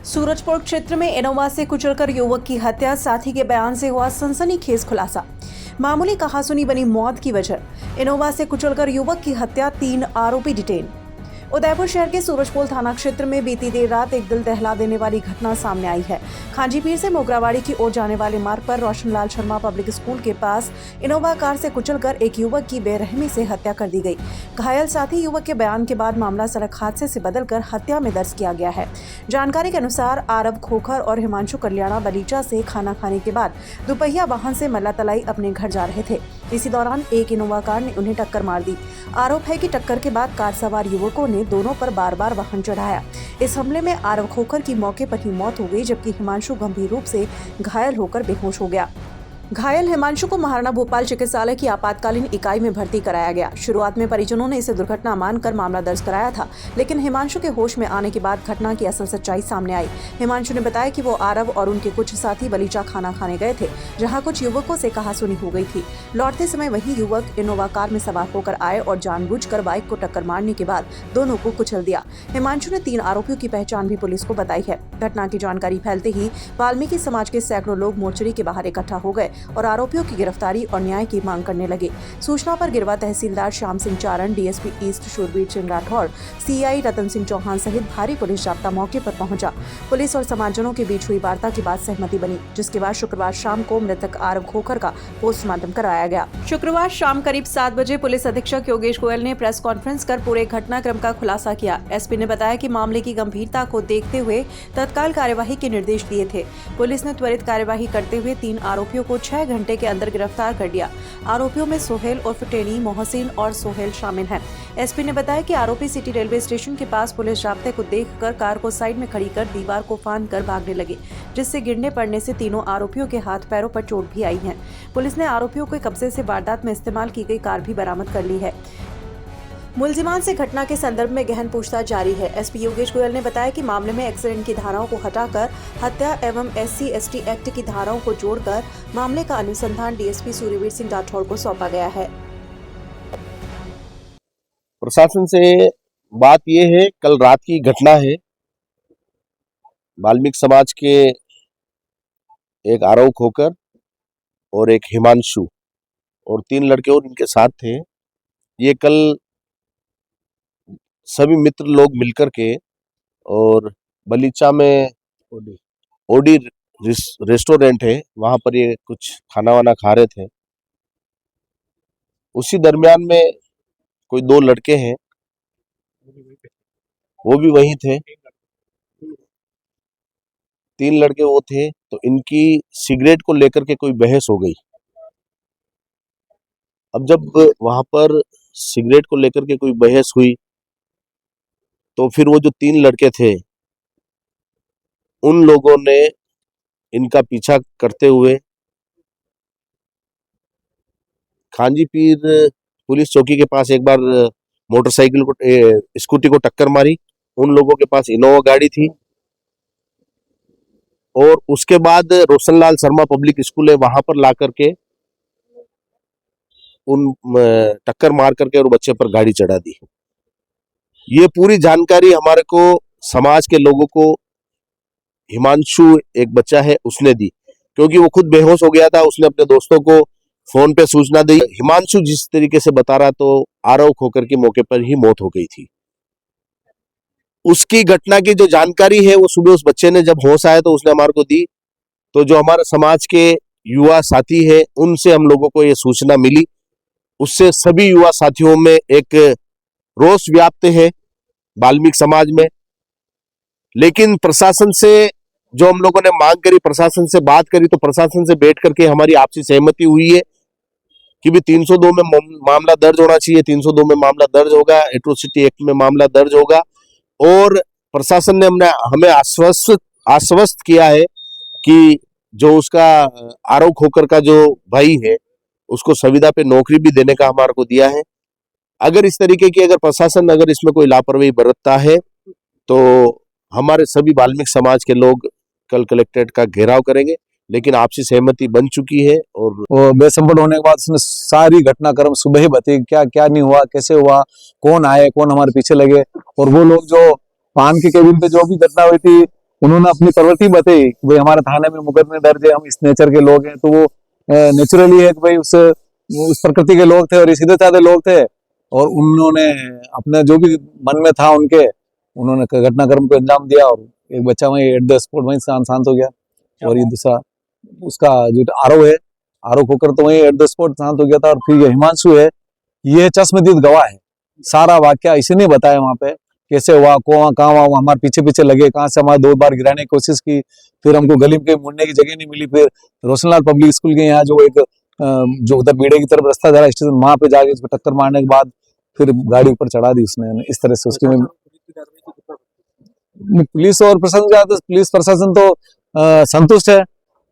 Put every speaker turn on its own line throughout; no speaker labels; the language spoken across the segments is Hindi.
सूरजपुर क्षेत्र में इनोवा से कुचलकर युवक की हत्या, साथी के बयान से हुआ सनसनीखेज खुलासा। मामूली कहासुनी बनी मौत की वजह। इनोवा से कुचलकर युवक की हत्या, 3 आरोपी डिटेन। उदयपुर शहर के सूरजपुर थाना क्षेत्र में बीती देर रात एक दिल दहला देने वाली घटना सामने आई है। खांजीपीर से मोगरावाड़ी की ओर जाने वाले मार्ग पर रोशनलाल शर्मा पब्लिक स्कूल के पास इनोवा कार से कुचलकर एक युवक की बेरहमी से हत्या कर दी गई। घायल साथी युवक के बयान के बाद मामला सड़क हादसे से बदलकर हत्या में दर्ज किया गया है। जानकारी के अनुसार आरव खोखर और हिमांशु कल्याणा बलीचा से खाना खाने के बाद दुपहिया वाहन से मल्लातलाई अपने घर जा रहे थे। इसी दौरान एक इनोवा कार ने उन्हें टक्कर मार दी। आरोप है कि टक्कर के बाद कार सवार युवकों ने दोनों पर बार बार वाहन चढ़ाया। इस हमले में आरव खोखर की मौके पर ही मौत हो गई, जबकि हिमांशु गंभीर रूप से घायल होकर बेहोश हो गया। घायल हिमांशु को महाराणा भोपाल चिकित्सालय की आपातकालीन इकाई में भर्ती कराया गया। शुरुआत में परिजनों ने इसे दुर्घटना मानकर मामला दर्ज कराया था, लेकिन हिमांशु के होश में आने के बाद घटना की असल सच्चाई सामने आई। हिमांशु ने बताया कि वो आरव और उनके कुछ साथी बलीचा खाना खाने गए थे, जहां कुछ युवकों से कहासुनी हो गई थी। लौटते समय वही युवक इनोवा कार में सवार होकर आए और जानबूझकर बाइक को टक्कर मारने के बाद दोनों को कुचल दिया। हिमांशु ने 3 आरोपियों की पहचान भी पुलिस को बताई है। घटना की जानकारी फैलते ही वाल्मीकि समाज के सैकड़ों लोग मोर्चरी के बाहर इकट्ठा हो गए और आरोपियों की गिरफ्तारी और न्याय की मांग करने लगे। सूचना पर गिरवा तहसीलदार श्याम सिंह चारण, डीएसपी ईस्ट शूरवीर सिंह राठौड़, सीआई रतन सिंह चौहान सहित भारी पुलिस जाब्ता मौके पर पहुंचा। पुलिस और समाजजनों के बीच हुई वार्ता के बाद सहमति बनी, जिसके बाद शुक्रवार शाम को मृतक आरव खोखर का पोस्टमार्टम कराया गया। शुक्रवार शाम करीब 7 बजे पुलिस अधीक्षक योगेश गोयल ने प्रेस कॉन्फ्रेंस कर पूरे घटनाक्रम का खुलासा किया। एसपी ने बताया कि मामले की गंभीरता को देखते हुए तत्काल कार्यवाही के निर्देश दिए थे। पुलिस ने त्वरित कार्यवाही करते हुए 3 आरोपियों को 6 घंटे के अंदर गिरफ्तार कर लिया। आरोपियों में सोहेल उर्फ टेनी, मोहसिन और सोहेल शामिल हैं। एसपी ने बताया कि आरोपी सिटी रेलवे स्टेशन के पास पुलिस जाब्ते को देखकर कार को साइड में खड़ी कर दीवार को फांदकर भागने लगे, जिससे गिरने पड़ने से तीनों आरोपियों के हाथ पैरों पर चोट भी आई है। पुलिस ने आरोपियों के कब्जे से वारदात में इस्तेमाल की गई कार भी बरामद कर ली है। मुलजिमान से घटना के संदर्भ में गहन पूछताछ जारी है। एसपी योगेश गोयल ने बताया कि मामले में एक्सीडेंट की धाराओं को हटाकर हत्या एवं SC/ST एक्ट की धाराओं को जोड़कर मामले का अनुसंधान डीएसपी सूर्यवीर सिंह राठौड़ को सौंपा गया है।
प्रशासन से बात यह है, कल रात की घटना है। वाल्मीकि समाज के एक आरव खोखर और एक हिमांशु और 3 लड़के और इनके साथ थे। ये कल सभी मित्र लोग मिलकर के और बलीचा में ओडी रेस्टोरेंट है, वहां पर ये कुछ खाना वाना खा रहे थे। उसी दरमियान में कोई 2 लड़के हैं, वो भी वही थे। 3 लड़के वो थे, तो इनकी सिगरेट को लेकर के कोई बहस हो गई। अब जब वहां पर सिगरेट को लेकर के कोई बहस हुई, तो फिर वो जो 3 लड़के थे, उन लोगों ने इनका पीछा करते हुए खांजीपीर पुलिस चौकी के पास एक बार मोटरसाइकिल को स्कूटी को टक्कर मारी। उन लोगों के पास इनोवा गाड़ी थी और उसके बाद रोशनलाल शर्मा पब्लिक स्कूल है, वहां पर ला करके उन टक्कर मार करके और बच्चे पर गाड़ी चढ़ा दी। ये पूरी जानकारी हमारे को समाज के लोगों को हिमांशु एक बच्चा है उसने दी, क्योंकि वो खुद बेहोश हो गया था। उसने अपने दोस्तों को फोन पे सूचना दी। हिमांशु जिस तरीके से बता रहा, तो आरव खोखर की मौके पर ही मौत हो गई थी। उसकी घटना की जो जानकारी है वो सुबह उस बच्चे ने जब होश आया तो उसने हमारे को दी। तो जो हमारे समाज के युवा साथी है, उनसे हम लोगों को ये सूचना मिली। उससे सभी युवा साथियों में एक रोष व्याप्त है वाल्मीकि समाज में। लेकिन प्रशासन से जो हम लोगों ने मांग करी, प्रशासन से बात करी, तो प्रशासन से बैठ करके हमारी आपसी सहमति हुई है कि भी 302 में मामला दर्ज होना चाहिए। 302 में मामला दर्ज होगा, एट्रोसिटी एक्ट में मामला दर्ज होगा। और प्रशासन ने हमें आश्वस्त किया है कि जो उसका आरव खोखर का जो भाई है, उसको संविदा पे नौकरी भी देने का हमारे को दिया है। अगर इस तरीके की प्रशासन इसमें कोई लापरवाही बरतता है, तो हमारे सभी वाल्मीकि समाज के लोग कल कलेक्ट्रेट का घेराव करेंगे। लेकिन आपसी सहमति बन चुकी है और
बेसंबल होने के बाद उसने सारी घटनाक्रम सुबह ही बताई, क्या क्या नहीं हुआ, कैसे हुआ, कौन आए, कौन हमारे पीछे लगे। और वो लोग जो पान के केबिन पे जो भी घटना हुई थी, उन्होंने अपनी प्रवृत्ति बताई कि भाई हमारे थाने में मुकदमे दर्ज है, हम इस नेचर के लोग हैं। तो वो नेचुरली है कि भाई उस प्रकृति के लोग थे और ये सीधे साधे लोग थे, और उन्होंने अपना जो भी मन में था उनके, उन्होंने घटनाक्रम को अंजाम दिया, और एक बच्चा वहीं एट द स्पॉट वहीं शांत हो गया। और ये दूसरा उसका जो आरोप है, आरोप होकर तो वहीं एट द स्पॉट शांत हो गया था। और फिर ये हिमांशु है, ये चश्मदीद गवाह है, सारा वाक्य इसी ने बताया वहां पे कैसे हुआ, कहाँ हुआ, हमारे पीछे पीछे लगे, कहाँ से हमारे 2 बार गिराने की कोशिश की, फिर हमको गली में मुड़ने की जगह नहीं मिली, फिर रोशनलाल पब्लिक स्कूल के यहाँ जो एक जो उधर बीड़े की तरफ रास्ता जा रहा है स्टेशन, वहां पे जाके उसको टक्कर मारने के बाद फिर गाड़ी ऊपर चढ़ा दी उसने। इस तरह से उसकी पुलिस और प्रशासन, पुलिस प्रशासन तो संतुष्ट है,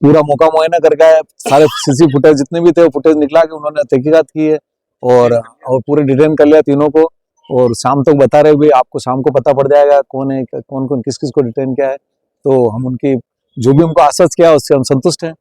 पूरा मौका मुआयना करके आए, सारे सीसी फुटेज जितने भी थे वो फुटेज निकला के उन्होंने तहकीकात की है, और पूरे डिटेन कर लिया तीनों को। और शाम तक बता रहे भाई आपको शाम को पता पड़ जाएगा कौन है, कौन कौन किस किस को डिटेन किया है। तो हम उनकी जो भी हमको आश्वस्त किया उससे हम संतुष्ट हैं।